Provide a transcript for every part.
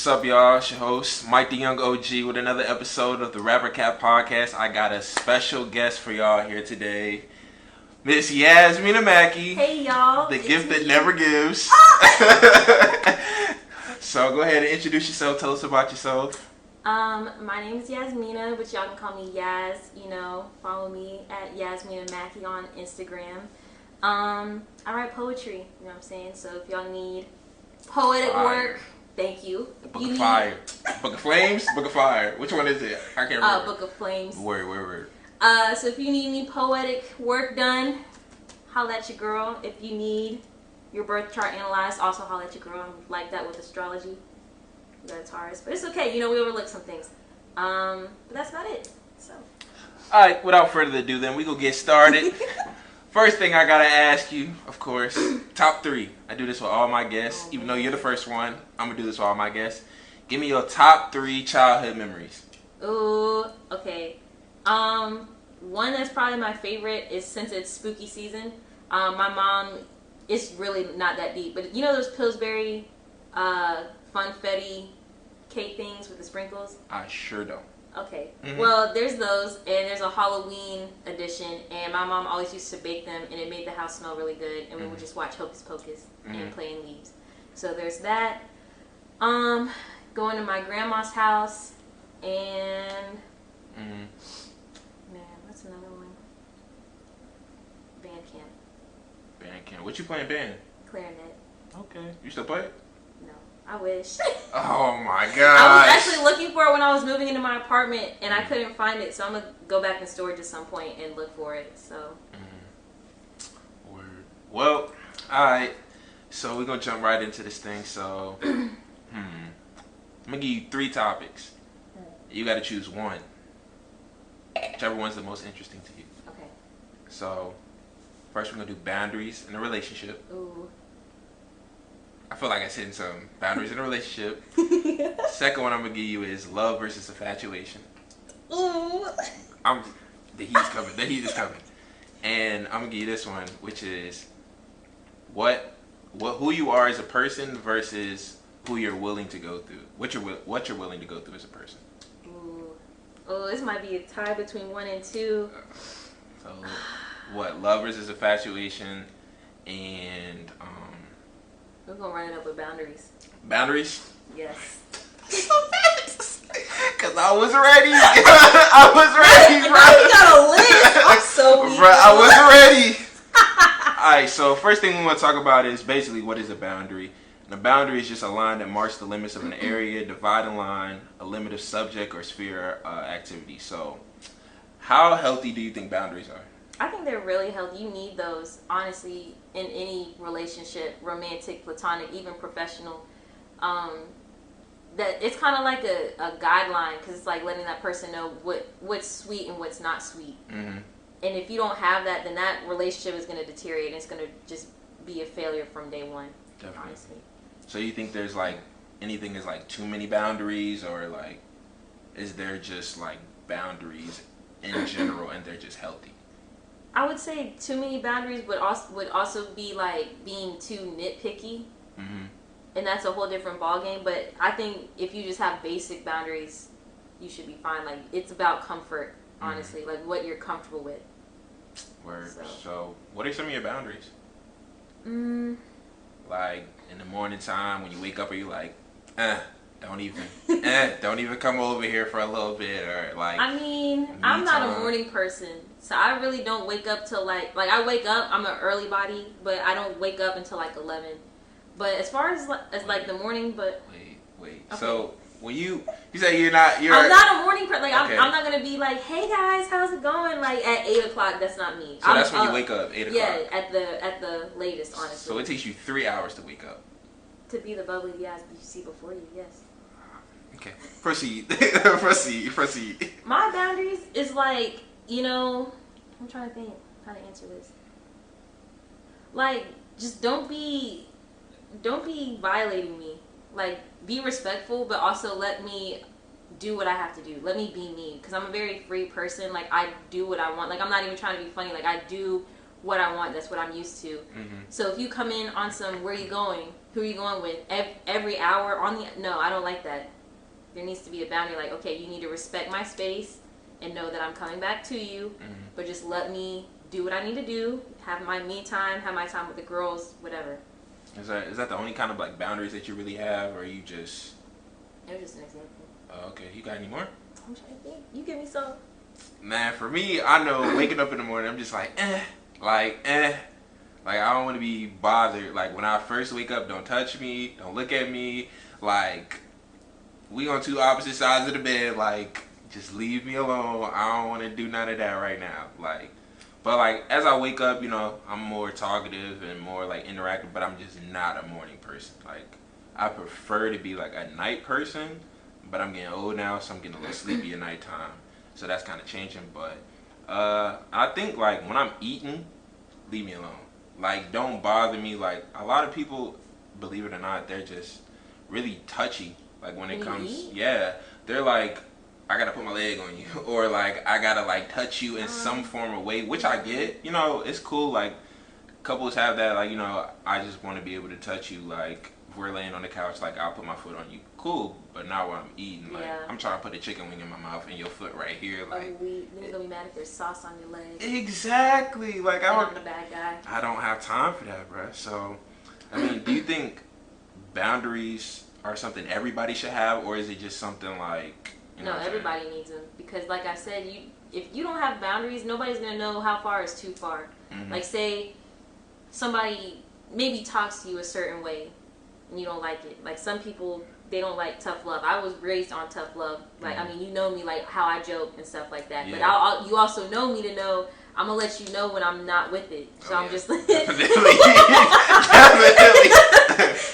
What's up, y'all? It's your host, Mike the Young OG, with another episode of the Rapper Cat Podcast. I got a special guest for y'all here today, Miss Yasmeena Makki. Hey, y'all. The gift that never gives. So go ahead and introduce yourself. Tell us about yourself. My name is Yasmeena, but y'all can call me Yaz. Follow me at Yasmeena Makki on Instagram. I write poetry, you know what I'm saying? So if y'all need poetic work, thank you. Book of Fire. Book of Flames? Book of Fire. Which one is it? I can't remember. Book of Flames. Word. So if you need any poetic work done, holla at your girl. If you need your birth chart analyzed, also holla at your girl. I'm like that with astrology. That's Taurus. But it's okay, we overlook some things. But that's about it. So. Alright, without further ado then, we gonna get started. First thing I gotta ask you, of course, top 3. I do this with all my guests. Even though you're the first one, I'm gonna do this with all my guests. Give me your top 3 childhood memories. Ooh, okay. One that's probably my favorite is, since it's spooky season, my mom, it's really not that deep, but you know those Pillsbury funfetti cake things with the sprinkles? I sure don't. Okay. Mm-hmm. Well, there's those, and there's a Halloween edition, and my mom always used to bake them, and it made the house smell really good, and we would just watch Hocus Pocus and play in leaves. So there's that. Going to my grandma's house, and man, what's another one? Band camp. What you playing band? Clarinet. Okay. You still play it? No, I wish. Oh my gosh. I was actually looking for it when I was moving into my apartment, and I couldn't find it, so I'm gonna go back in storage at some point and look for it. So. Word. Well, all right. So we're gonna jump right into this thing. So, I'm gonna give you 3 topics. You got to choose one. Whichever one's the most interesting to you. Okay. So, first we're gonna do boundaries in a relationship. Ooh. I feel like I said some boundaries in a relationship. Second one I'm gonna give you is love versus infatuation. Ooh. The heat's coming. The heat is coming. And I'm gonna give you this one, which is who you are as a person versus who you're willing to go through. What you're willing to go through as a person. Ooh. Oh, this might be a tie between 1 and 2. So, love versus infatuation, and We're gonna run it up with boundaries. boundaries. Yes. Cause I was ready. I was ready, bro. Now you got a list. I'm so weak. Bro, I was ready. Alright, so first thing we want to talk about is basically what is a boundary. And a boundary is just a line that marks the limits of an area, dividing line, a limit of subject or sphere activity. So, how healthy do you think boundaries are? I think they're really healthy. You need those, honestly, in any relationship, romantic, platonic, even professional. That it's kind of like a guideline, because it's like letting that person know what's sweet and what's not sweet. Mm-hmm. And if you don't have that, then that relationship is going to deteriorate, and it's going to just be a failure from day one. Definitely. Honestly. So you think there's like anything is like too many boundaries, or like is there just like boundaries in general and they're just healthy? I would say too many boundaries would also be like being too nitpicky. Mm-hmm. And that's a whole different ballgame. But I think if you just have basic boundaries, you should be fine. Like, it's about comfort, honestly, like what you're comfortable with. Word. So what are some of your boundaries? Like in the morning time when you wake up, are you like, don't even come over here for a little bit, or like? I mean, I'm not a morning person, so I really don't wake up till like I wake up. I'm an early body, but I don't wake up until like 11. But as far as like the morning, but wait. Okay. So when you say you're not, I'm not a morning person. Like okay. I'm not gonna be like, hey guys, how's it going? Like at 8 o'clock. That's not me. So that's when you wake up, 8 o'clock. Yeah, at the latest, honestly. So it takes you 3 hours to wake up. To be the bubbly guys you see before you, yes. Okay, proceed. proceed. My boundaries is like, I'm trying to think how to answer this. Like, just don't be violating me. Like, be respectful, but also let me do what I have to do. Let me be me, because I'm a very free person. Like, I do what I want. Like, I'm not even trying to be funny. Like, I do what I want. That's what I'm used to. So if you come in on some, where are you going? Who are you going with? Every hour on the, no, I don't like that. There needs to be a boundary. Like, okay, you need to respect my space and know that I'm coming back to you, but just let me do what I need to do. Have my me time. Have my time with the girls. Whatever. Is that the only kind of like boundaries that you really have, or you just? It was just an example. Okay, you got any more? I'm trying to think. You give me some. Man, for me, I know waking up in the morning, I'm just like, like I don't want to be bothered. Like when I first wake up, don't touch me, don't look at me. Like we on two opposite sides of the bed. Like just leave me alone. I don't want to do none of that right now. Like, but like as I wake up, you know, I'm more talkative and more like interactive. But I'm just not a morning person. Like I prefer to be like a night person. But I'm getting old now, so I'm getting a little sleepy at nighttime. So that's kind of changing. But I think like when I'm eating, leave me alone. Like don't bother me. Like a lot of people, believe it or not, they're just really touchy. Like when it comes, yeah, they're like, I gotta put my leg on you, or like I gotta like touch you in some form of way, which I get. You know, it's cool. Like couples have that. Like, you know, I just want to be able to touch you. Like if we're laying on the couch, like I'll put my foot on you. Cool, but not while I'm eating. Like I'm trying to put a chicken wing in my mouth and your foot right here. Like then you're gonna be mad if there's sauce on your leg. Exactly. Like I'm the bad guy. I don't have time for that, bro. So, I mean, do you think boundaries are something everybody should have, or is it just something like? You know no, everybody needs them because, like I said, if you don't have boundaries, nobody's gonna know how far is too far. Like, say somebody maybe talks to you a certain way and you don't like it. Like some people, they don't like tough love. I was raised on tough love. Like I mean, you know me, like how I joke and stuff like that. Yeah. But you also know me to know I'm gonna let you know when I'm not with it. So I'm just like definitely.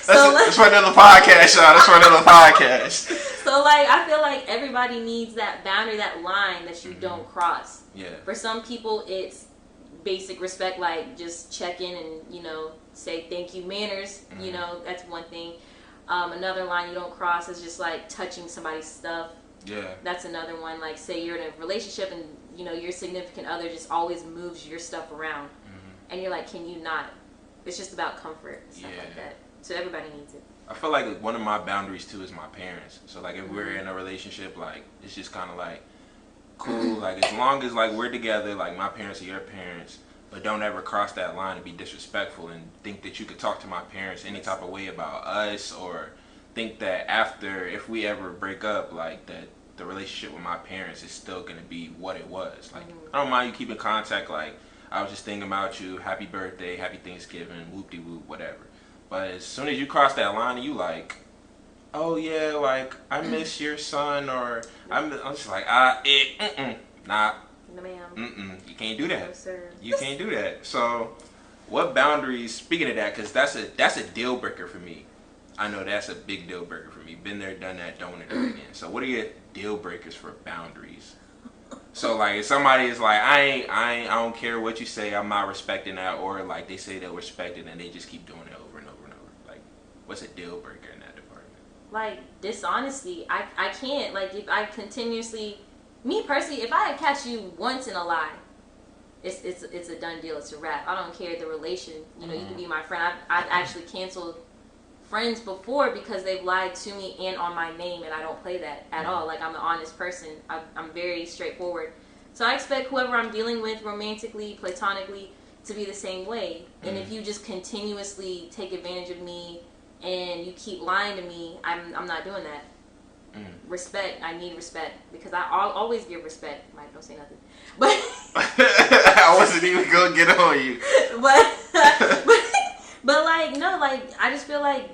That's for another podcast, y'all. That's for another podcast. So like I feel like everybody needs that boundary, that line that you don't cross. Yeah. For some people, it's basic respect, like just check in and, you know, say thank you, manners. You know, that's one thing. Another line you don't cross is just like touching somebody's stuff. Yeah. That's another one. Like say you're in a relationship and, you know, your significant other just always moves your stuff around. And you're like, can you not? It's just about comfort and stuff like that. So everybody needs it. I feel like one of my boundaries too is my parents. So like if we're in a relationship, like it's just kind of like cool. Like as long as like we're together, like my parents are your parents, but don't ever cross that line and be disrespectful and think that you could talk to my parents any type of way about us, or think that after, if we ever break up, like that the relationship with my parents is still gonna be what it was. Like I don't mind you keeping contact. Like I was just thinking about you. Happy birthday, happy Thanksgiving, whoop de whoop, whatever. But as soon as you cross that line, and you like, oh yeah, like I miss your son, or I'm just like nah. No, ma'am. You can't do that. No, sir. You can't do that. So, what boundaries? Speaking of that, because that's a deal breaker for me. I know that's a big deal breaker for me. Been there, done that. Don't want to do it again. So, what are your deal breakers for boundaries? So, like, if somebody is like, I don't care what you say. I'm not respecting that, or like they say they'll respect it and they just keep doing it over and over and over. Like, what's a deal breaker in that department? Like dishonesty. I can't. Like if I continuously. Me personally, if I catch you once in a lie, it's a done deal. It's a wrap. I don't care the relation. You know, you can be my friend. I've actually canceled friends before because they've lied to me and on my name, and I don't play that at all. Like I'm an honest person. I'm very straightforward. So I expect whoever I'm dealing with, romantically, platonically, to be the same way. And if you just continuously take advantage of me and you keep lying to me, I'm not doing that. Respect. I need respect because I'll always give respect. Mike, don't say nothing. But I wasn't even gonna get on you. But like no, like I just feel like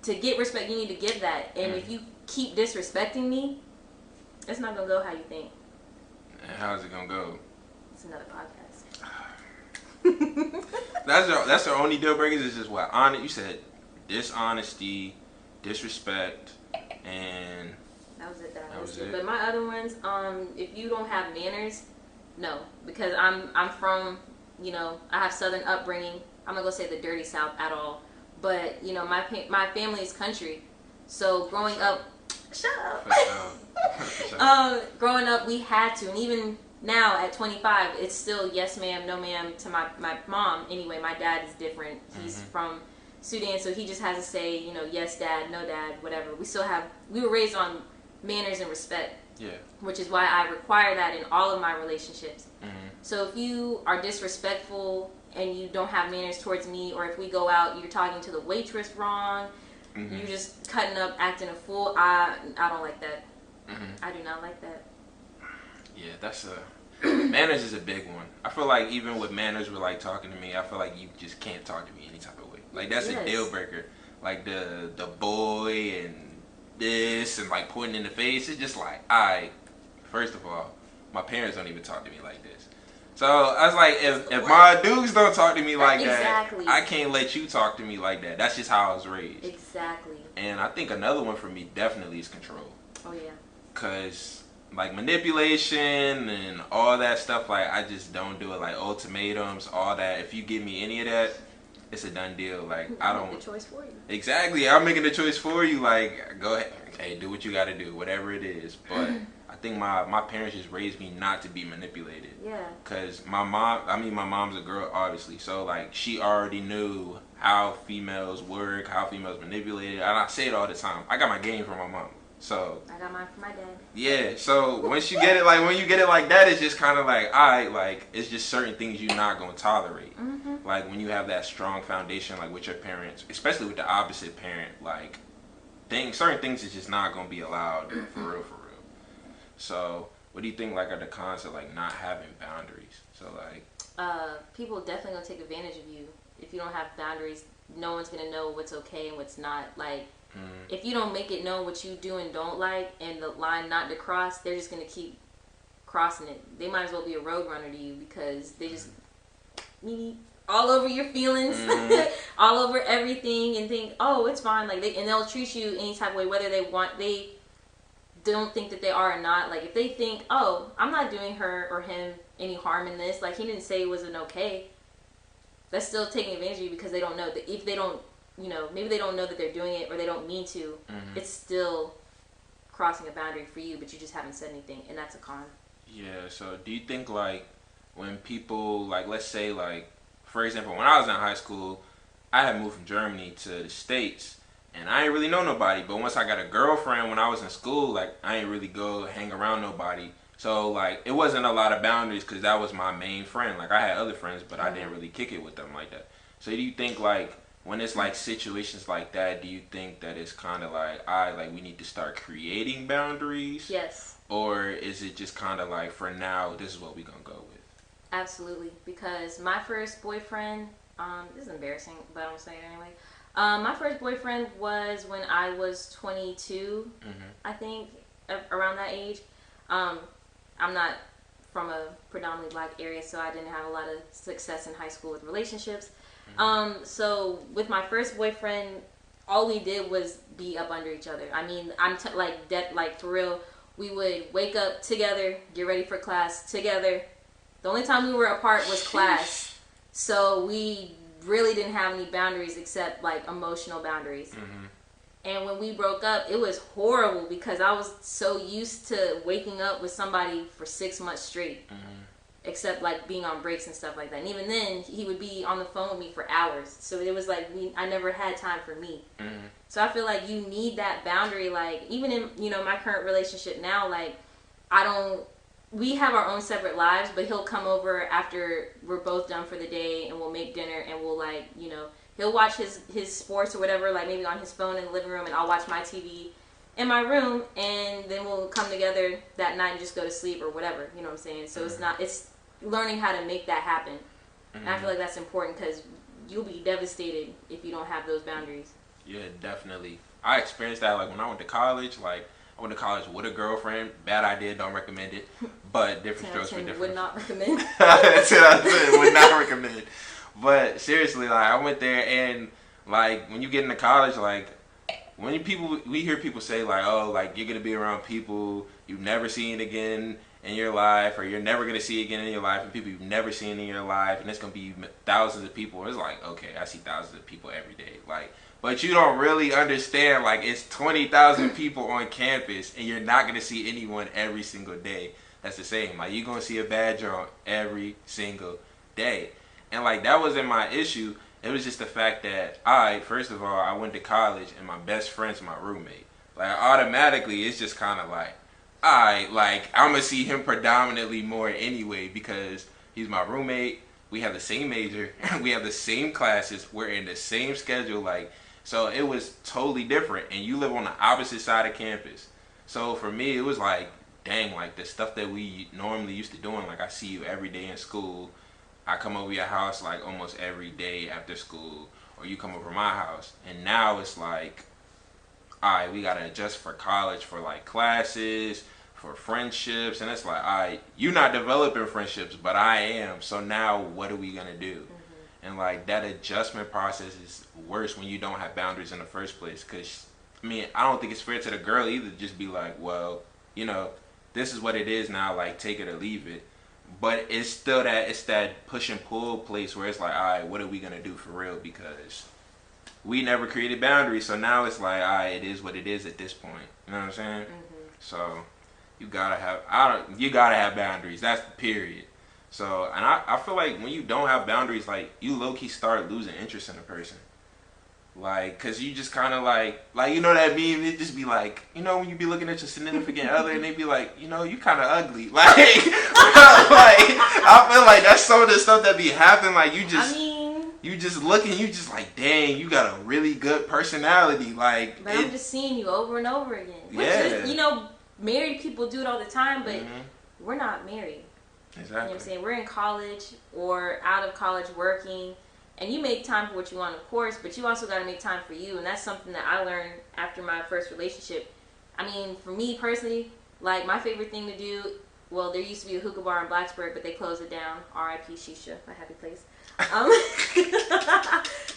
to get respect, you need to give that. And if you keep disrespecting me, it's not gonna go how you think. And how's it gonna go? It's another podcast. That's our only deal breakers. Is just what you said: dishonesty, disrespect. And that was it. That was it. But my other ones, if you don't have manners, no, because I'm from, you know, I have Southern upbringing. I'm not gonna say the dirty South at all, but you know, my family is country, so growing up, shut up. Growing up, we had to, and even now at 25, it's still yes ma'am, no ma'am to my mom. Anyway, my dad is different. He's from Sudan, so he just has to say, you know, yes dad, no dad, whatever. We were raised on manners and respect. Yeah. Which is why I require that in all of my relationships. So if you are disrespectful and you don't have manners towards me, or if we go out, you're talking to the waitress wrong, you're just cutting up, acting a fool, I don't like that. I do not like that. Yeah, that's manners is a big one. I feel like even with manners with like talking to me, I feel like you just can't talk to me any type of way. Like that's a deal breaker. Like the boy and this and like pointing in the face, it's just like, first of all, my parents don't even talk to me like this. So I was like, if my dudes don't talk to me like that, I can't let you talk to me like that. That's just how I was raised. Exactly. And I think another one for me definitely is control. Oh yeah. Cause like manipulation and all that stuff, like I just don't do it. Like ultimatums, all that. If you give me any of that, it's a done deal. Like I don't make the choice for you. Exactly. I'm making the choice for you. Like go ahead. Hey, do what you got to do, whatever it is. But I think my parents just raised me not to be manipulated. Yeah. Cause my mom's a girl, obviously. So like she already knew how females work, how females manipulated. And I say it all the time. I got my game from my mom. So I got mine from my dad. Yeah, so once you get it, like when you get it like that, it's just kind of like, alright, like it's just certain things you're not gonna tolerate. Like when you have that strong foundation, like with your parents, especially with the opposite parent, like certain things is just not gonna be allowed for real. So what do you think like are the cons of like not having boundaries? So like, people definitely gonna take advantage of you if you don't have boundaries. No one's gonna know what's okay and what's not. Like. If you don't make it known what you do and don't like and the line not to cross, they're just going to keep crossing it. They might as well be a road runner to you because they just all over your feelings, all over everything and think, oh, it's fine. Like and they'll treat you any type of way, whether they don't think that they are or not. Like if they think, oh, I'm not doing her or him any harm in this. Like he didn't say it wasn't okay. That's still taking advantage of you because they don't know that if they don't, you know, maybe they don't know that they're doing it or they don't mean to. It's still crossing a boundary for you, but you just haven't said anything, and that's a con. Yeah, so do you think, like, when people, like, let's say, like, for example, when I was in high school, I had moved from Germany to the States, and I ain't really know nobody, but once I got a girlfriend when I was in school, like, I ain't really go hang around nobody. So, like, it wasn't a lot of boundaries because that was my main friend. Like, I had other friends, but I didn't really kick it with them like that. So do you think, like, when it's like situations like that, do you think that it's kind of like, we need to start creating boundaries? Yes. Or is it just kind of like, for now, this is what we're going to go with? Absolutely. Because my first boyfriend, this is embarrassing, but I'm going to say it anyway. My first boyfriend was when I was 22, I think, around that age. I'm not from a predominantly black area, so I didn't have a lot of success in high school with relationships. So with my first boyfriend, all we did was be up under each other. I mean, like for real, we would wake up together, get ready for class together. The only time we were apart was class. So we really didn't have any boundaries except like emotional boundaries. And when we broke up, it was horrible because I was so used to waking up with somebody for 6 months straight. Except like being on breaks and stuff like that. And even then, he would be on the phone with me for hours. So it was like I never had time for me. So I feel like you need that boundary. Like even in my current relationship now, like we have our own separate lives, but he'll come over after we're both done for the day and we'll make dinner and we'll he'll watch his sports or whatever, like maybe on his phone in the living room, and I'll watch my TV in my room, and then we'll come together that night and just go to sleep or whatever. You know what I'm saying? So it's learning how to make that happen. And I feel like that's important because you'll be devastated if you don't have those boundaries. Yeah, definitely. I experienced that like when I went to college. Like I went to college with a girlfriend. Bad idea. Don't recommend it. But different strokes for different. Would not recommend. That's what I said. Would not recommend. But seriously, like I went there, and like when you get into college, like we hear people say like, oh, like you're gonna be around people you've never seen again in your life, or you're never gonna see again in your life, and people you've never seen in your life, and it's gonna be thousands of people. It's like, okay, I see thousands of people every day, like, but you don't really understand, like, it's 20,000 people on campus, and you're not gonna see anyone every single day. that's the same. Like, you're gonna see a bad joint every single day. And like, that wasn't my issue. It was just the fact that first of all, I went to college and my best friend's my roommate. Like, automatically it's just kind of like, like, I'm gonna see him predominantly more anyway because he's my roommate. We have the same major, we have the same classes, we're in the same schedule, like, so it was totally different. And you live on the opposite side of campus. So for me, it was like, dang, like the stuff that we normally used to doing, like I see you every day in school. I come over your house like almost every day after school, or you come over my house. And now it's like, we gotta adjust for college, for like classes, for friendships. And it's like, you're not developing friendships, but I am. So now what are we gonna do? Mm-hmm. And like, that adjustment process is worse when you don't have boundaries in the first place. Cause I mean, I don't think it's fair to the girl either to just be like, well, you know, this is what it is now, like, take it or leave it. But it's still that push and pull place where it's like, all right, what are we going to do for real? Because we never created boundaries. So now it's like, all right, it is what it is at this point. You know what I'm saying? Mm-hmm. So you gotta have boundaries. That's the period. So, and I feel like when you don't have boundaries, like, you low-key start losing interest in a person. Like, cause you just kind of like, you know that meme, it just be like, you know, when you be looking at your significant other and they be like, you know, you kind of ugly. Like, I feel like that's some of the stuff that be happening. Like, you just looking, you just like, dang, you got a really good personality. Like, but I'm just seeing you over and over again. Which yeah. is, you know, married people do it all the time, but we're not married. Exactly. You know what I'm saying? We're in college or out of college working. And you make time for what you want, of course, but you also got to make time for you. And that's something that I learned after my first relationship. I mean, for me personally, like, my favorite thing to do, well, there used to be a hookah bar in Blacksburg, but they closed it down. R.I.P. Shisha, my happy place.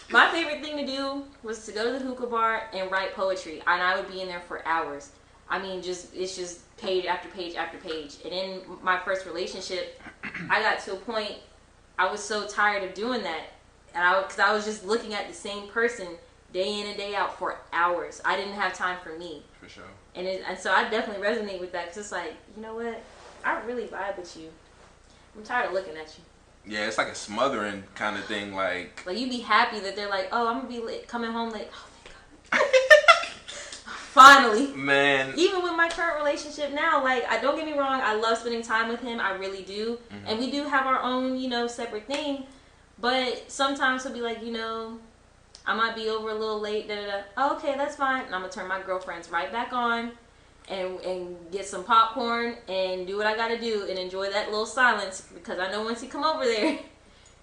My favorite thing to do was to go to the hookah bar and write poetry. And I would be in there for hours. I mean, it's just page after page after page. And in my first relationship, I got to a point, I was so tired of doing that. And because I was just looking at the same person day in and day out for hours. I didn't have time for me. For sure. And so I definitely resonate with that because it's like, you know what? I really vibe with you. I'm tired of looking at you. Yeah, it's like a smothering kind of thing. Like you be happy that they're like, oh, I'm going to be late, coming home late. Oh, thank God. Finally. Man. Even with my current relationship now, like, don't get me wrong. I love spending time with him. I really do. Mm-hmm. And we do have our own, you know, separate thing. But sometimes he'll be like, you know, I might be over a little late, Oh, okay, that's fine. And I'm going to turn my girlfriends right back on and get some popcorn and do what I got to do and enjoy that little silence because I know once he come over there,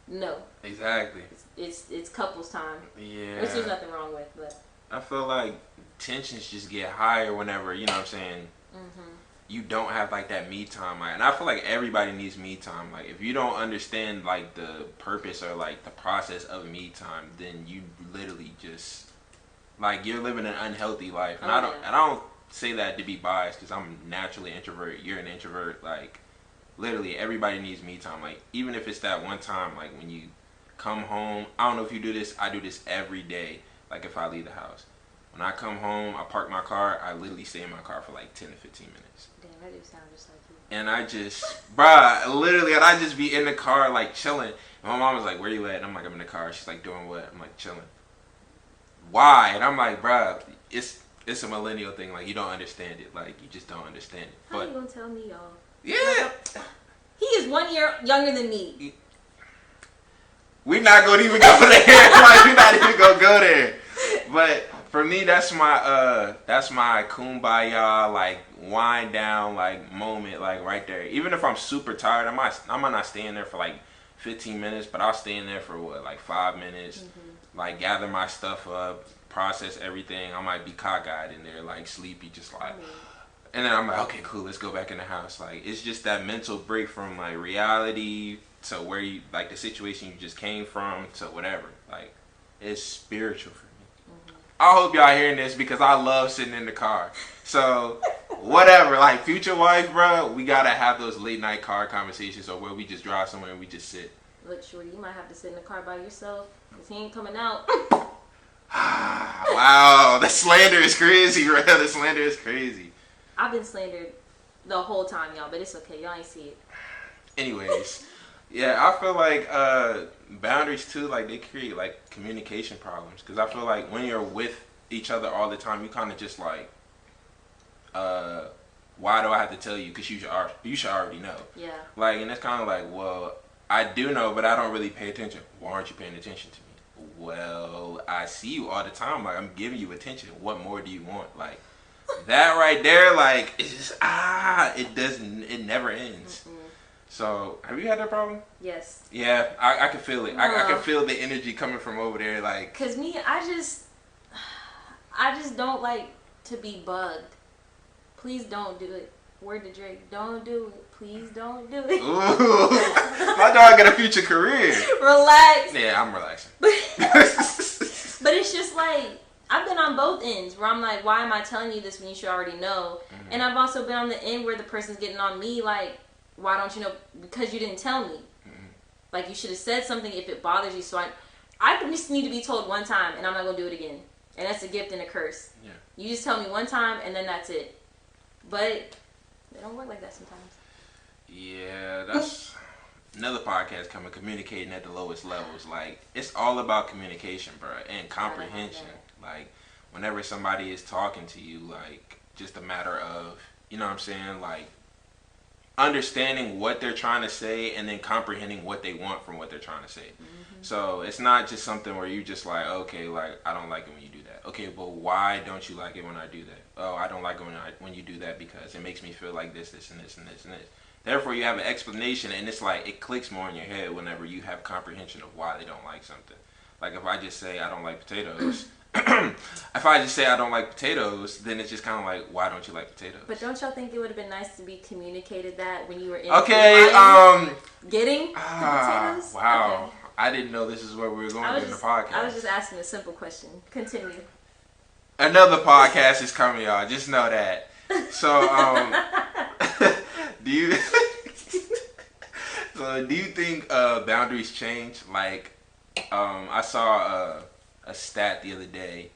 no. Exactly. It's couples time. Yeah. Which there's nothing wrong with, but. I feel like tensions just get higher whenever, you know what I'm saying, you don't have like that me time. Like, and I feel like everybody needs me time. Like, if you don't understand like the purpose or like the process of me time, then you literally just like you're living an unhealthy life. And I don't say that to be biased because I'm naturally an introvert. You're an introvert. Like, literally everybody needs me time. Like, even if it's that one time, like when you come home, I don't know if you do this. I do this every day. Like, if I leave the house. When I come home, I park my car, I literally stay in my car for like 10 to 15 minutes. Damn, that do sound just like you. And I just, literally, and I just be in the car like chilling. And my mom was like, where you at? And I'm like, I'm in the car. She's like, doing what? I'm like, chilling. Why? And I'm like, it's a millennial thing. Like, you don't understand it. Like, you just don't understand it. How you gonna tell me, y'all? Yeah. He is 1 year younger than me. We're not going to even go there. Like, we're not even going to go there. But for me, that's my kumbaya, like, wind down, like, moment, like, right there. Even if I'm super tired, I might not stay in there for like 15 minutes, but I'll stay in there for what, like 5 minutes, like, gather my stuff up, process everything. I might be cockeyed in there, like, sleepy, just like, and then I'm like, okay, cool, let's go back in the house. Like, it's just that mental break from like reality to where you, like, the situation you just came from to whatever. Like, it's spiritual for me. I hope y'all hearing this because I love sitting in the car. So, whatever, like, future wife, bro, we gotta have those late night car conversations or where we just drive somewhere and we just sit. Look, shorty, you might have to sit in the car by yourself because he ain't coming out. Wow, the slander is crazy, bro. The slander is crazy. I've been slandered the whole time, y'all. But it's okay. Y'all ain't see it. Anyways, yeah, I feel like boundaries too, like they create like communication problems. Because I feel like when you're with each other all the time, you kind of just like, why do I have to tell you? Because you should already know. Yeah. Like, and it's kind of like, well, I do know, but I don't really pay attention. Why aren't you paying attention to me? Well, I see you all the time. Like, I'm giving you attention. What more do you want? Like, that right there, like, it's just, it never ends. Mm-mm. So, have you had that problem? Yes. Yeah, I can feel it. I can feel the energy coming from over there, like. Cause me, I just don't like to be bugged. Please don't do it. Word to Drake, don't do it. Please don't do it. Ooh, my dog got a future career. Relax. Yeah, I'm relaxing. But it's just like, I've been on both ends where I'm like, why am I telling you this when you should already know? Mm-hmm. And I've also been on the end where the person's getting on me like, why don't you know? Because you didn't tell me. Mm-hmm. Like, you should have said something if it bothers you. So I just need to be told one time and I'm not going to do it again. And that's a gift and a curse. Yeah. You just tell me one time and then that's it. But they don't work like that sometimes. Yeah, that's another podcast coming, communicating at the lowest levels. Like, it's all about communication, bro, and comprehension. Like, whenever somebody is talking to you, like, just a matter of, you know what I'm saying, like, understanding what they're trying to say and then comprehending what they want from what they're trying to say. Mm-hmm. So it's not just something where you just like, okay, like, I don't like it when you do that. Okay, but why don't you like it when I do that? Oh, I don't like it when you do that because it makes me feel like this, this, and this, and this, and this. Therefore, you have an explanation, and it's like it clicks more in your head whenever you have comprehension of why they don't like something. Like, if I just say I don't like potatoes, then it's just kind of like, why don't you like potatoes? But don't y'all think it would have been nice to be communicated that when you were in getting the potatoes? Wow. Okay. I didn't know this is where we were going in the podcast. I was just asking a simple question. Continue. Another podcast is coming, y'all. Just know that. So, do you think boundaries change? Like, I saw a stat the other day,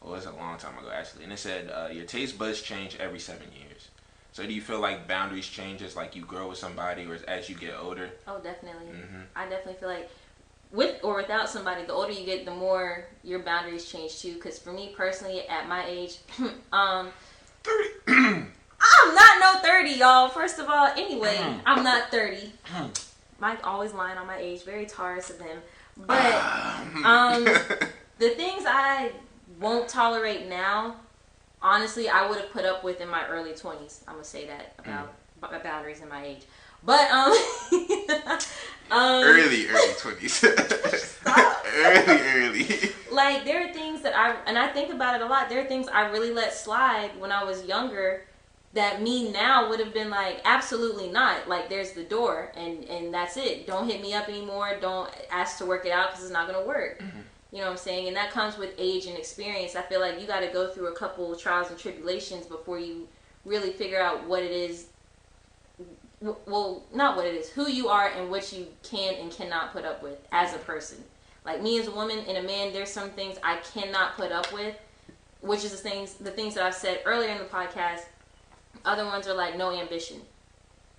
or it was a long time ago actually, and it said your taste buds change every 7 years. So do you feel like boundaries change as like you grow with somebody or as you get older? Oh, definitely. Mm-hmm. I definitely feel like with or without somebody, the older you get, the more your boundaries change too. Because for me personally, at my age, 30. I'm not no 30, y'all. First of all, anyway, I'm not 30. Mike always lying on my age. Very Taurus of him. But the things I won't tolerate now, honestly, I would have put up with in my early 20s. I'm gonna say that about boundaries in my age. But early 20s. early. Like, there are things that I think about it a lot. There are things I really let slide when I was younger that me now would have been like, absolutely not. Like, there's the door and that's it. Don't hit me up anymore. Don't ask to work it out because it's not gonna work. Mm-hmm. You know what I'm saying? And that comes with age and experience. I feel like you got to go through a couple of trials and tribulations before you really figure out what it is. Well, not what it is, who you are and what you can and cannot put up with as a person. Like, me as a woman and a man, there's some things I cannot put up with, which is the things that I've said earlier in the podcast. Other ones are like no ambition.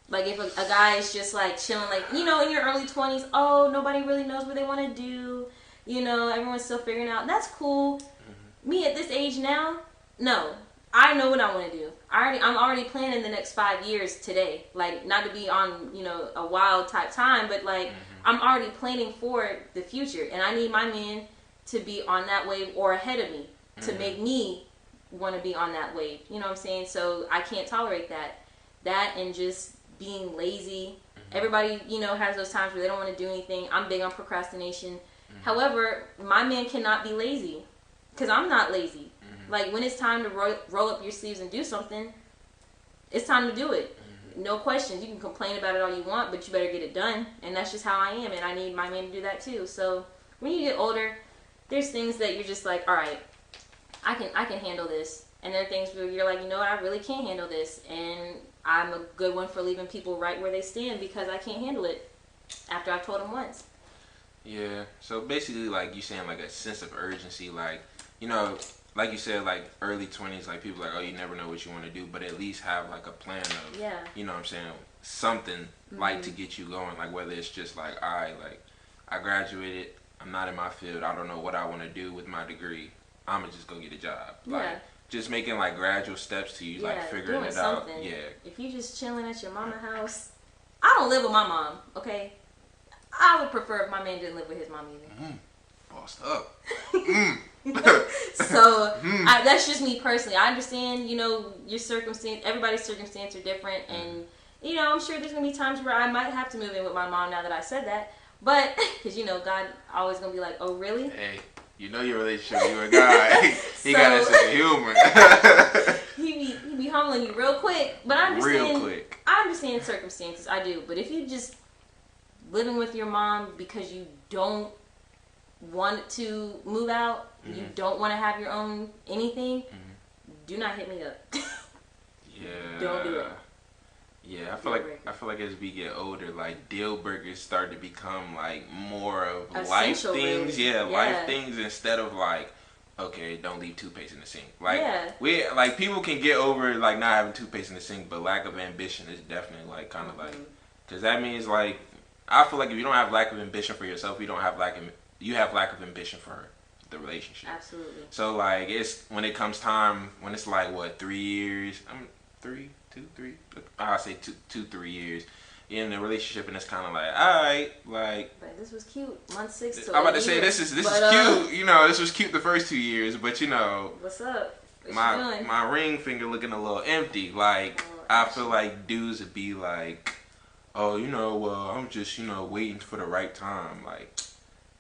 Like, if a guy is just like chilling, like, you know, in your early 20s, oh, nobody really knows what they want to do. You know, everyone's still figuring out. That's cool. Mm-hmm. Me at this age now, no. I know what I want to do. I'm already planning the next 5 years today. Like, not to be on, you know, a wild type time, but like, I'm already planning for the future. And I need my man to be on that wave or ahead of me to make me want to be on that wave. You know what I'm saying? So I can't tolerate that. That and just being lazy. Everybody, you know, has those times where they don't want to do anything. I'm big on procrastination. However, my man cannot be lazy because I'm not lazy. Like, when it's time to roll up your sleeves and do something, it's time to do it. No questions. You can complain about it all you want, but you better get it done. And that's just how I am, and I need my man to do that too. So when you get older, there's things that you're just like, all right, I can handle this. And there are things where you're like, you know what, I really can't handle this. And I'm a good one for leaving people right where they stand because I can't handle it after I've told them once. Yeah. So basically, like, you saying like a sense of urgency, like, you know, like you said, like early 20s, like people like, oh, you never know what you want to do, but at least have like a plan of, you know what I'm saying, something like to get you going. Like whether it's just like, all right, like I graduated, I'm not in my field, I don't know what I want to do with my degree, I'm gonna just go get a job. Like just making like gradual steps to you, like figuring it out. Yeah. If you just chilling at your mama's house, I don't live with my mom. Okay, I would prefer if my man didn't live with his mom either. Bossed up. So that's just me personally. I understand, you know, your circumstance. Everybody's circumstance are different, and you know, I'm sure there's gonna be times where I might have to move in with my mom. Now that I said that, but because you know, God always gonna be like, "Oh, really?" Hey, you know your relationship with you and God. He got a sense of humor. he be humbling you real quick. But I understand. Real quick. I understand circumstances. I do. But if you just living with your mom because you don't want to move out, you don't want to have your own anything, do not hit me up. Don't do it. Yeah, I feel like as we get older, like deal breakers start to become like more of essential life things. Really. Life things instead of like, okay, don't leave toothpaste in the sink. Like we like people can get over like not having toothpaste in the sink, but lack of ambition is definitely like kind of like, because that means like I feel like if you don't have lack of ambition for yourself, you have lack of ambition for the relationship. Absolutely. So like it's when it comes time when it's like what 3 years, 3. I'll say 3 years in the relationship, and it's kind of like, all right, like. But this was cute. Month 6 to I'm about to say this is cute. You know, this was cute the first 2 years, but you know. What's up? What my you doing? my ring finger looking a little empty. Like I feel like dudes would be like, oh, you know, well, I'm just waiting for the right time. Like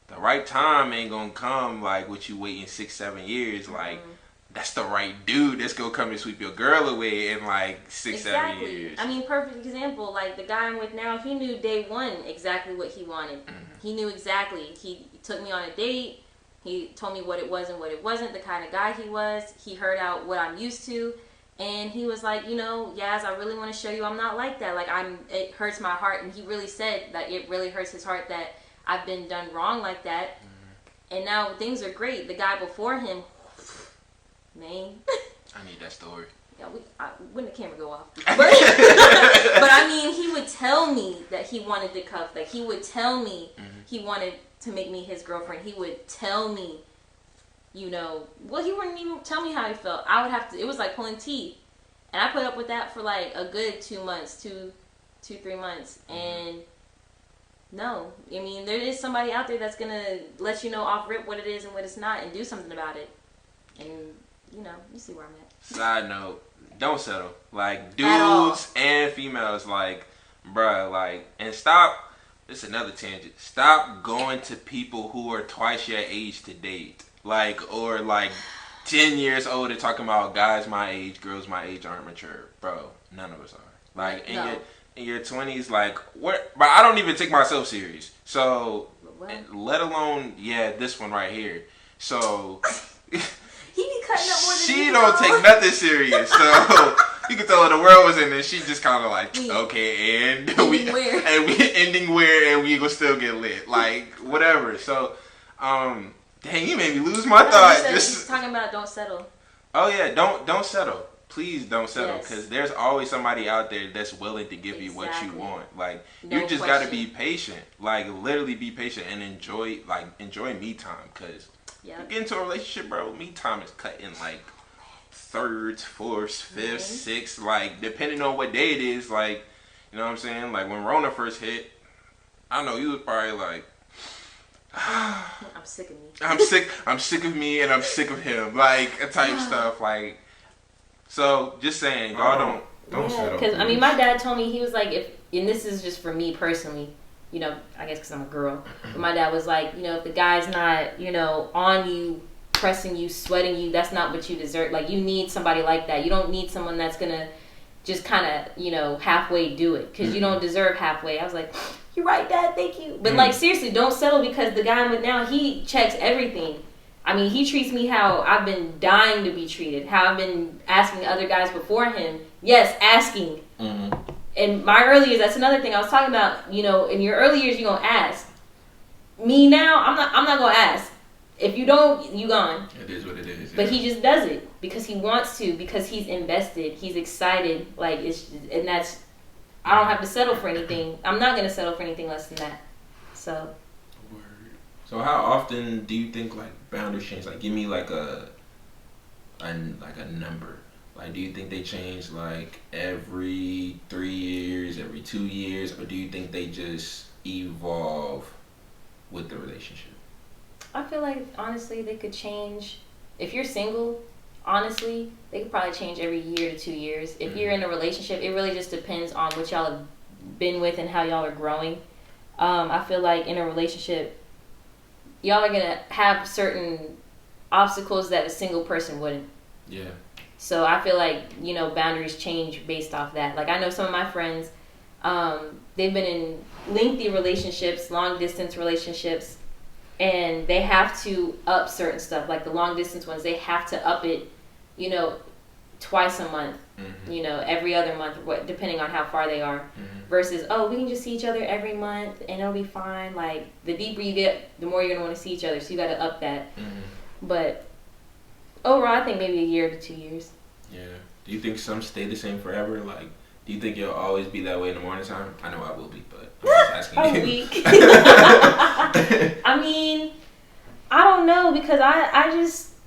the right time ain't gonna come like with you waiting 6-7 years. Like. That's the right dude that's gonna come and sweep your girl away in like 6-7 years. I mean, perfect example. Like the guy I'm with now, he knew day one exactly what he wanted. He knew exactly. He took me on a date. He told me what it was and what it wasn't, the kind of guy he was. He heard out what I'm used to. And he was like, you know, Yaz, I really want to show you I'm not like that. Like it hurts my heart. And he really said that it really hurts his heart that I've been done wrong like that. And now things are great. The guy before him, man. I need that story. Yeah, when the camera go off. But I mean, he would tell me that he wanted the cuff. Like, he would tell me he wanted to make me his girlfriend. He would tell me, you know, well, he wouldn't even tell me how he felt. I would have to, it was like pulling teeth. And I put up with that for like a good 2 months, 3 months. And no, I mean, there is somebody out there that's going to let you know off rip what it is and what it's not and do something about it. And you know, you see where I'm at. Side note, don't settle. Like, dudes and females, like, bruh, like, and stop, this is another tangent, stop going to people who are twice your age to date. Like, or like 10 years older talking about guys my age, girls my age aren't mature. Bro, none of us are. Like, in your 20s, like, what, but I don't even take myself serious. So, let alone, this one right here. So... He be cutting up more than she don't take nothing serious, so you can tell her the world was in there. She just kind of like, okay, and we ending where, and we gonna still get lit, like whatever. So, dang, you made me lose my thought. Just talking about don't settle. Oh yeah, don't settle. Please don't settle, because there's always somebody out there that's willing to give you what you want. Like you just gotta be patient. Like literally be patient and enjoy me time, because. You get into a relationship, bro, me time is cut in like thirds, fourths, fifths, sixths, like depending on what day it is, like, you know what I'm saying? Like when Rona first hit, I know you was probably like I'm sick of me. I'm sick of me and I'm sick of him. Like type stuff. Like so just saying, y'all don't settle. Because I mean my dad told me, he was like, and this is just for me personally, you know, I guess because I'm a girl. But my dad was like, you know, if the guy's not, you know, on you, pressing you, sweating you, that's not what you deserve. Like, you need somebody like that. You don't need someone that's going to just kind of, you know, halfway do it. Because you don't deserve halfway. I was like, you're right, Dad, thank you. But, like, seriously, don't settle, because the guy I'm with now, he checks everything. I mean, he treats me how I've been dying to be treated. How I've been asking other guys before him. Yes, asking. In my early years, that's another thing I was talking about. You know, in your early years, you're gonna ask. Me now, I'm not gonna ask. If you don't, you gone. It is what it is. But he just does it because he wants to, because he's invested, he's excited. Like and that's, I don't have to settle for anything. I'm not gonna settle for anything less than that. So. Word. So how often do you think like boundaries change? Like, give me like a number. Like, do you think they change like every 3 years, every 2 years, or do you think they just evolve with the relationship? I feel like honestly they could change. If you're single, honestly, they could probably change every year to 2 years. If you're in a relationship, it really just depends on what y'all have been with and how y'all are growing. I feel like in a relationship, y'all are gonna have certain obstacles that a single person wouldn't. Yeah. So I feel like, you know, boundaries change based off that. Like, I know some of my friends, they've been in lengthy relationships, long distance relationships, and they have to up certain stuff. Like the long distance ones, they have to up it, you know, twice a month, you know, every other month, depending on how far they are. Versus, oh, we can just see each other every month and it'll be fine. Like, the deeper you get, the more you're going to want to see each other. So you got to up that. But overall, I think maybe a year to 2 years. Yeah. Do you think some stay the same forever? Like, do you think you'll always be that way in the morning time? I know I will be, but I'm just asking you. A week. I mean, I don't know, because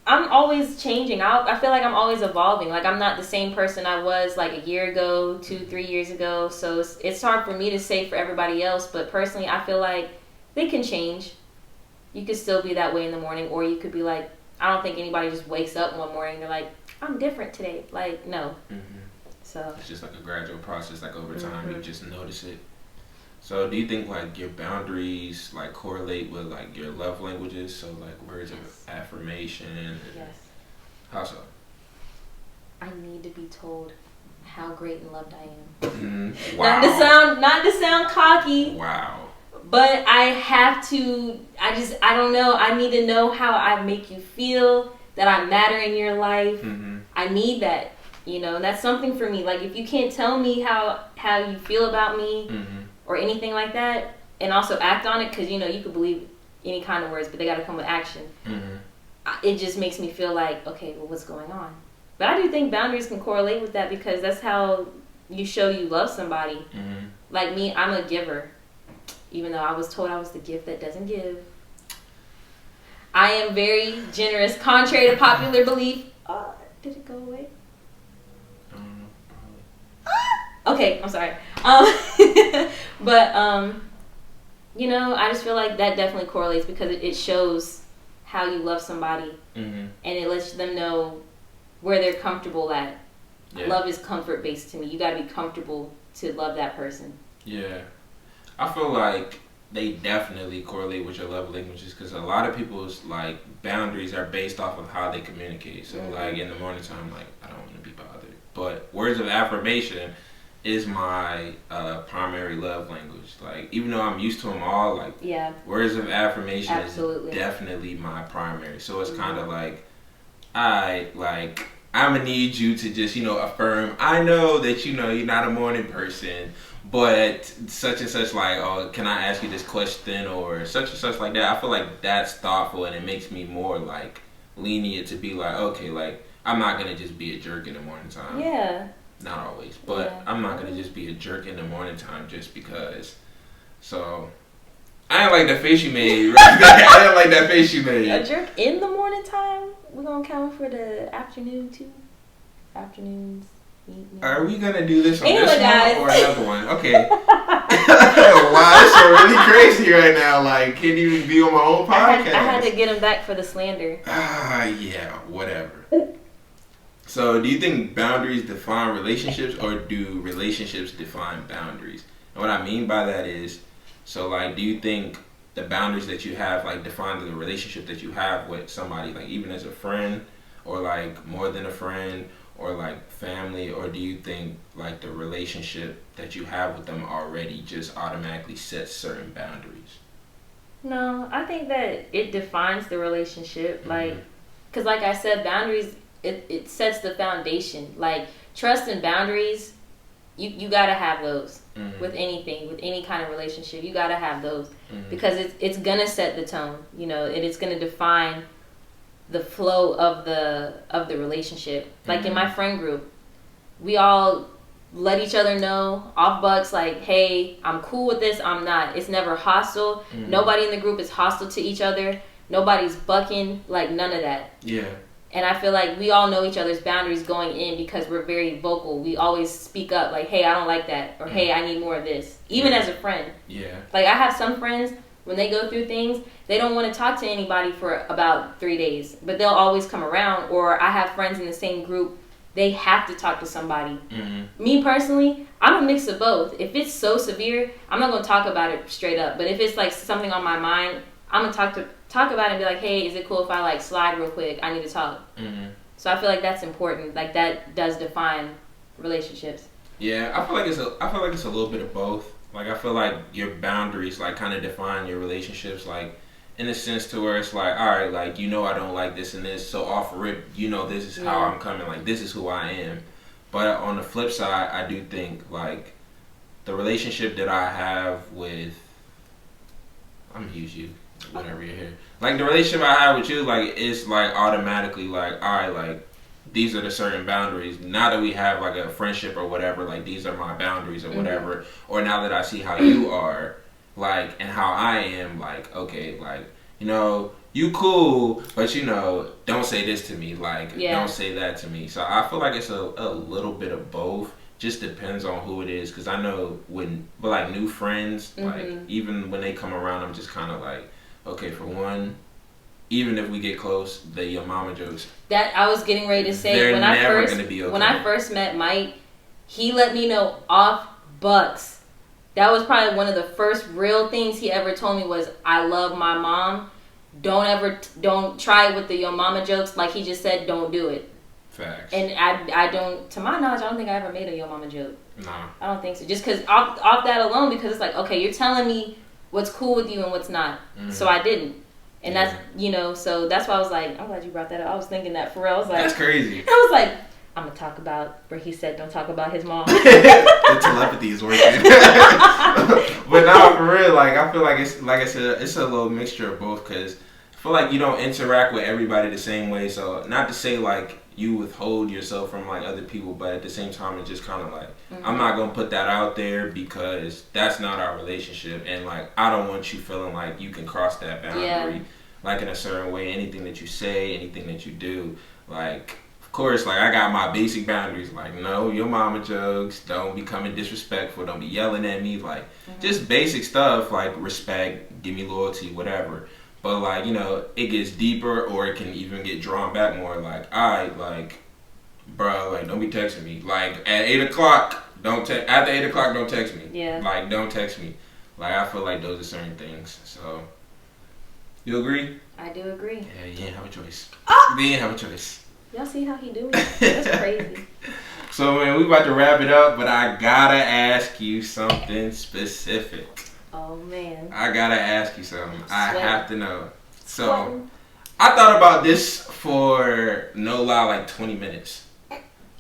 I'm always changing. I feel like I'm always evolving. Like, I'm not the same person I was like a year ago, 2-3 years ago. So it's hard for me to say for everybody else. But personally, I feel like they can change. You could still be that way in the morning, or you could be like, I don't think anybody just wakes up one morning and they're like, I'm different today. Like, no. So it's just like a gradual process. Like, over time, you just notice it. So do you think like your boundaries like correlate with like your love languages? So like words of affirmation. Yes. How so? I need to be told how great and loved I am. Wow. Not to sound cocky. Wow. But I have to. I don't know. I need to know how I make you feel, that I matter in your life. I need that. You know, and that's something for me. Like, if you can't tell me how you feel about me or anything like that, and also act on it, because, you know, you could believe any kind of words, but they got to come with action. It just makes me feel like, okay, well, what's going on? But I do think boundaries can correlate with that, because that's how you show you love somebody. Like me, I'm a giver. Even though I was told I was the gift that doesn't give. I am very generous, contrary to popular belief. Did it go away? I don't know, probably. Okay, I'm sorry. But, you know, I just feel like that definitely correlates, because it shows how you love somebody. And it lets them know where they're comfortable at. Yeah. Love is comfort-based to me. You got to be comfortable to love that person. Yeah. I feel like they definitely correlate with your love languages, because a lot of people's like boundaries are based off of how they communicate. So like in the morning time, like, I don't want to be bothered. But words of affirmation is my primary love language. Like, even though I'm used to them all, like, words of affirmation is definitely my primary. So it's kind of like, I'm gonna need you to just, you know, affirm. I know that, you know, you're not a morning person, but such and such, like, oh, can I ask you this question, or such and such like that. I feel like that's thoughtful, and it makes me more like lenient to be like, okay, like, I'm not gonna just be a jerk in the morning time. Yeah. Not always, but I'm not gonna just be a jerk in the morning time just because. So I didn't like that face you made. Right there. I didn't like that face you made. A jerk in the morning time? We're gonna count for the afternoon too. Afternoons. Evening. Are we gonna do this on anyway, this guys. one or another one? Okay. Wow, it's so really crazy right now. Like, can't even be on my own podcast. I had to get him back for the slander. Yeah, whatever. So, do you think boundaries define relationships, or do relationships define boundaries? And what I mean by that is, so like, do you think the boundaries that you have like define the relationship that you have with somebody, like even as a friend, or like more than a friend, or like family, or do you think like the relationship that you have with them already just automatically sets certain boundaries? No, I think that it defines the relationship. Like, because like I said, boundaries, it sets the foundation. Like, trust and boundaries you gotta have those with anything, with any kind of relationship. You gotta have those because it's gonna set the tone, you know, and it's gonna define the flow of the relationship. Like in my friend group, we all let each other know off bucks, like, hey, I'm cool with this, I'm not. It's never hostile. Nobody in the group is hostile to each other. Nobody's bucking, like none of that. Yeah. And I feel like we all know each other's boundaries going in because we're very vocal. We always speak up, like, hey, I don't like that, or hey, I need more of this. Even as a friend. Yeah. Like, I have some friends, when they go through things, they don't want to talk to anybody for about 3 days, but they'll always come around. Or I have friends in the same group, they have to talk to somebody. Me personally, I'm a mix of both. If it's so severe, I'm not going to talk about it straight up. But if it's like something on my mind, I'm going to talk about it and be like, hey, is it cool if I like slide real quick? I need to talk. So I feel like that's important. Like, that does define relationships. Yeah, I feel like it's a little bit of both. Like, I feel like your boundaries like kind of define your relationships, like in a sense to where it's like, all right, like, you know, I don't like this and this, so off rip, you know, this is how I'm coming, like, this is who I am. But on the flip side, I do think like the relationship that I have with, I'm gonna use you whenever you're here, like the relationship I have with you, like, it's like automatically like, all right, like, these are the certain boundaries. Now that we have like a friendship or whatever, like, these are my boundaries or whatever. Or now that I see how you are, like, and how I am, like, okay, like, you know, you cool, but you know, don't say this to me, like, don't say that to me. So I feel like it's a little bit of both. Just depends on who it is, because I know but like new friends, like, even when they come around, I'm just kind of like, okay, for one, even if we get close, your mama jokes. That I was getting ready to say, when I first met Mike, he let me know off bucks. That was probably one of the first real things he ever told me was, I love my mom. Don't try it with the your mama jokes. Like he just said, don't do it. Facts. And I don't, to my knowledge, I don't think I ever made a your mama joke. Nah. I don't think so. Just because off that alone, because it's like, okay, you're telling me what's cool with you and what's not. So I didn't. And that's, you know, so that's why I was like, I'm glad you brought that up. I was thinking that for real. I was like, that's crazy. I was like, I'm going to talk about where he said don't talk about his mom. The telepathy is working. But no, for real, like, I feel like it's, like I said, it's a little mixture of both, because I feel like you don't interact with everybody the same way. So not to say like you withhold yourself from like other people, but at the same time, it's just kind of like, I'm not going to put that out there because that's not our relationship. And like, I don't want you feeling like you can cross that boundary, like in a certain way. Anything that you say, anything that you do, like, of course, like, I got my basic boundaries, like, no, your mama jokes, don't be coming disrespectful, don't be yelling at me, like, just basic stuff, like, respect, give me loyalty, whatever. But, like, you know, it gets deeper, or it can even get drawn back more, like, alright, like, bro, like, don't be texting me, like, at 8 o'clock, after 8 o'clock, don't text me, like, don't text me, like, I feel like those are certain things, so, you agree? I do agree. Yeah, you didn't have a choice. You didn't have a choice. Y'all see how he do it? That's crazy. So, man, we about to wrap it up, but I gotta ask you something specific. Oh, man. I gotta ask you something. I have to know. So, Sweating. I thought about this for, no lie, like 20 minutes.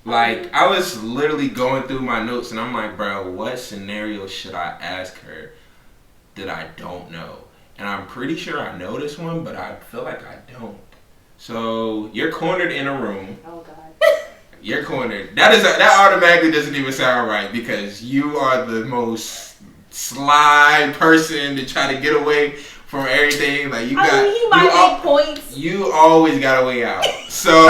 Like, I was literally going through my notes, and I'm like, bro, what scenario should I ask her that I don't know? And I'm pretty sure I know this one, but I feel like I don't. So, you're cornered in a room. Oh, God. You're cornered. That automatically doesn't even sound right, because you are the most sly person to try to get away from everything. Like, you got, he might make points. You always got a way out. So,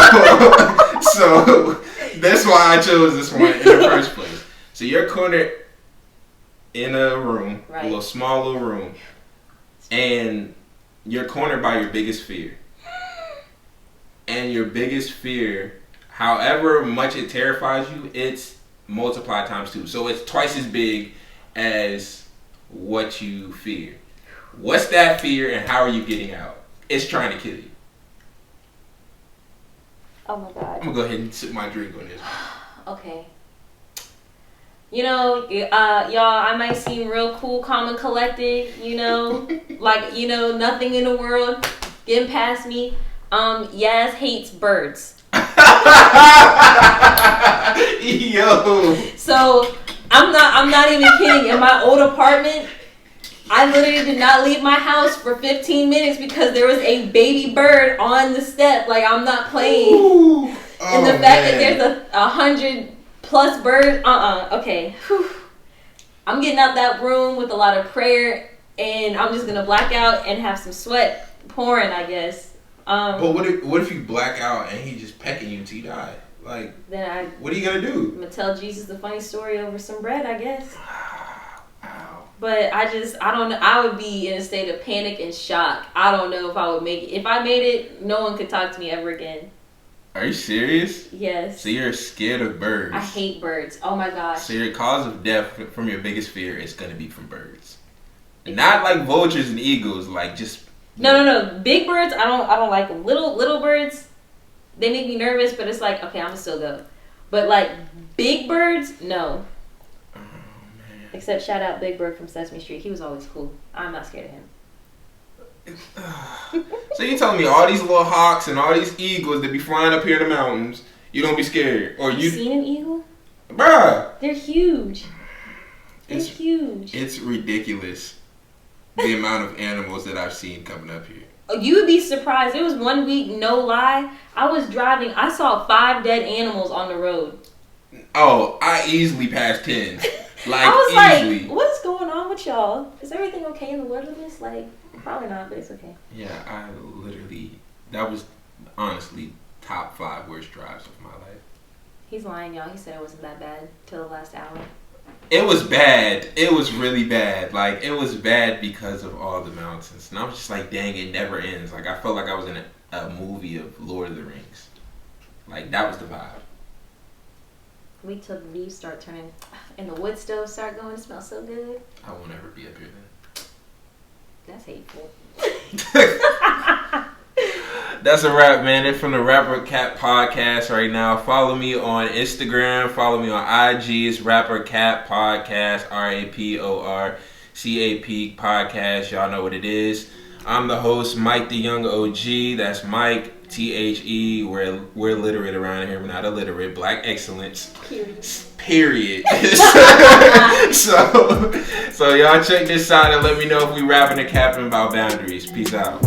so that's why I chose this one in the first place. So you're cornered in a room, a small little room, and you're cornered by your biggest fear. And your biggest fear, however much it terrifies you, it's multiplied times 2. So it's twice as big as what you fear. What's that fear, and how are you getting out? It's trying to kill you. Oh my God. I'm gonna go ahead and sip my drink on this. Okay. You know, y'all, I might seem real cool, calm, and collected, you know, like, you know, nothing in the world getting past me. Yaz hates birds. Yo. So I'm not even kidding. In my old apartment, I literally did not leave my house for 15 minutes because there was a baby bird on the step. Like, I'm not playing. Ooh. And the fact that there's 100+ birds, okay. Whew. I'm getting out that room with a lot of prayer, and I'm just gonna black out and have some sweat pouring, I guess. But what if you black out and he just pecking you till you die? Like, then what are you gonna do? I'm gonna tell Jesus the funny story over some bread, I guess. Wow. But I don't know. I would be in a state of panic and shock. I don't know if I would make it. If I made it, no one could talk to me ever again. Are you serious? Yes. So you're scared of birds? I hate birds. Oh my gosh. So your cause of death from your biggest fear is gonna be from birds, not like vultures and eagles. Like just no. Big birds, I don't like them. Little birds, they make me nervous. But it's like, okay, I'm gonna still go. But like big birds, no. Oh man. Except shout out Big Bird from Sesame Street. He was always cool. I'm not scared of him. So you telling me all these little hawks and all these eagles that be flying up here in the mountains, you don't be scared? Or you seen an eagle? Bruh. They're huge. They're huge. It's ridiculous the amount of animals that I've seen coming up here. You would be surprised. There was one week, no lie, I was driving. I saw 5 dead animals on the road. Oh, I easily passed 10. Like, I was easily. Like, what is going on with y'all? Is everything okay in the wilderness? Like, probably not, but it's okay. Yeah, that was honestly top 5 worst drives of my life. He's lying, y'all. He said it wasn't that bad till the last hour. It was bad. It was really bad. Like, it was bad because of all the mountains. And I was just like, dang, it never ends. Like, I felt like I was in a movie of Lord of the Rings. Like, that was the vibe. Wait till the leaves start turning and the wood stoves start going. It smells so good. I won't ever be up here then. That's hateful. That's a wrap, man. It's from the Rapper Cap Podcast right now. Follow me on Instagram. Follow me on IG. It's Rapper Cap Podcast. RAPORCAP Podcast. Y'all know what it is. I'm the host, Mike the Young OG. That's Mike, THE. We're literate around here. We're not illiterate. Black excellence. Period. So y'all check this out and let me know if we rapping and capping about boundaries. Peace out.